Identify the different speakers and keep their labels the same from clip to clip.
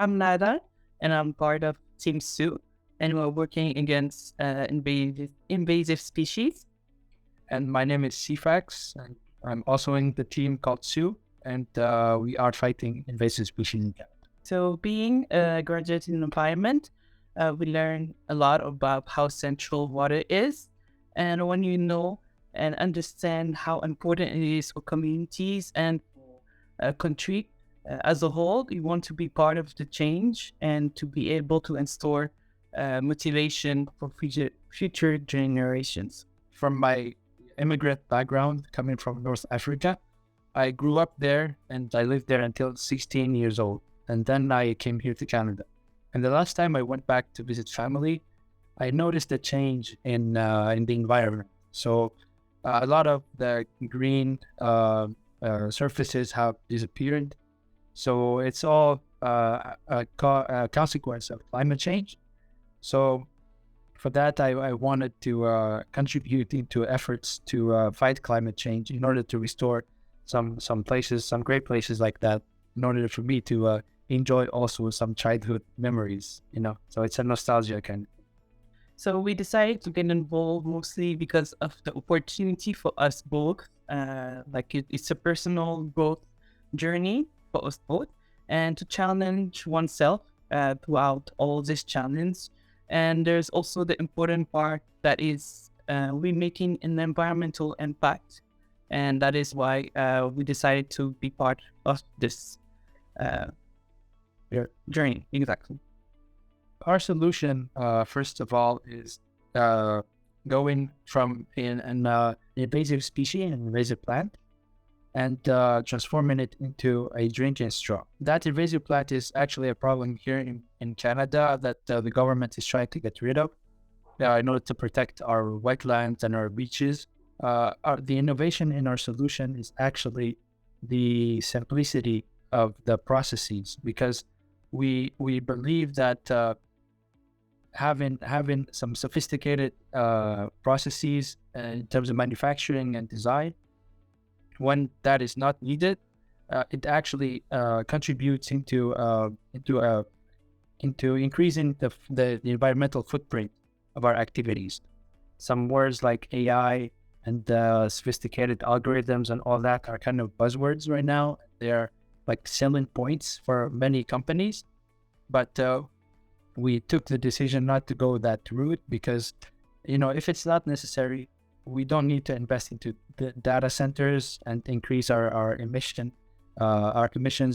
Speaker 1: I'm Nada, and I'm part of Team Sue, and we're working against invasive species.
Speaker 2: And my name is CFAX, and I'm also in the team called Sue, and we are fighting invasive species.
Speaker 1: So, being a graduate in environment, we learn a lot about how central water is, and when you know and understand how important it is for communities and for a country as a whole, you want to be part of the change and to be able to install motivation for future generations.
Speaker 2: From my immigrant background, coming from North Africa, I grew up there and I lived there until 16 years old. And then I came here to Canada. And the last time I went back to visit family, I noticed a change in the environment. So a lot of the green surfaces have disappeared. So it's all a consequence of climate change. So for that, I wanted to contribute into efforts to fight climate change in order to restore some places, some great places like that, in order for me to enjoy also some childhood memories, So it's a nostalgia kind.
Speaker 1: So we decided to get involved mostly because of the opportunity for us both. It's a personal growth journey for us both, and to challenge oneself throughout all this challenge. And there's also the important part that is we're making an environmental impact, and that is why we decided to be part of this journey. Exactly.
Speaker 2: Our solution, first of all, is going from an invasive species, an invasive plant, and transforming it into a drinking straw. That invasive plant is actually a problem here in Canada that the government is trying to get rid of in order to protect our wetlands and our beaches. The innovation in our solution is actually the simplicity of the processes, because we believe that having some sophisticated processes in terms of manufacturing and design, when that is not needed, it actually contributes into increasing the environmental footprint of our activities. Some words like AI and sophisticated algorithms and all that are kind of buzzwords right now. They're like selling points for many companies, but we took the decision not to go that route because, if it's not necessary, we don't need to invest into the data centers and increase our emissions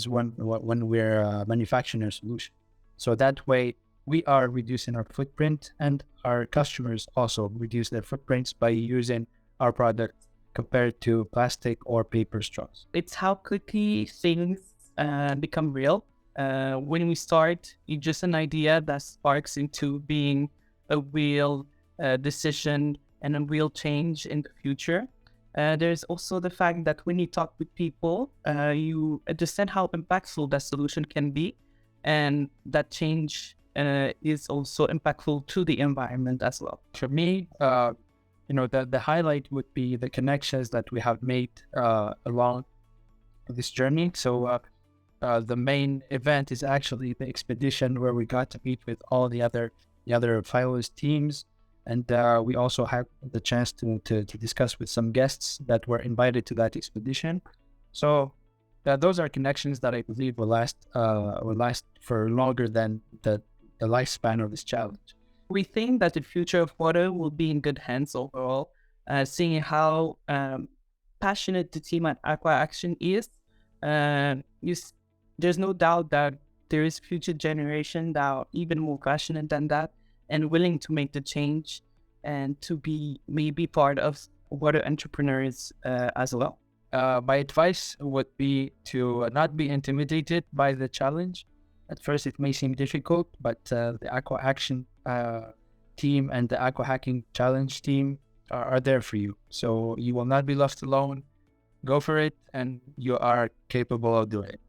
Speaker 2: when we're manufacturing our solution. So that way, we are reducing our footprint, and our customers also reduce their footprints by using our product compared to plastic or paper straws.
Speaker 1: It's how quickly things become real. When we start, it's just an idea that sparks into being a real decision and a real change in the future. There's also the fact that when you talk with people, you understand how impactful that solution can be, and that change is also impactful to the environment as well.
Speaker 2: For me, the highlight would be the connections that we have made along this journey. So the main event is actually the expedition where we got to meet with all the other Finalist teams, and we also had the chance to discuss with some guests that were invited to that expedition. So those are connections that I believe will last for longer than the lifespan of this challenge.
Speaker 1: We think that the future of water will be in good hands overall, seeing how passionate the team at AquaHacking is. There's no doubt that there is future generation that are even more passionate than that and willing to make the change and to be maybe part of water entrepreneurs as well.
Speaker 2: My advice would be to not be intimidated by the challenge. At first, it may seem difficult, but the AquaHacking team and the AquaHacking challenge team are there for you. So you will not be left alone. Go for it, and you are capable of doing it.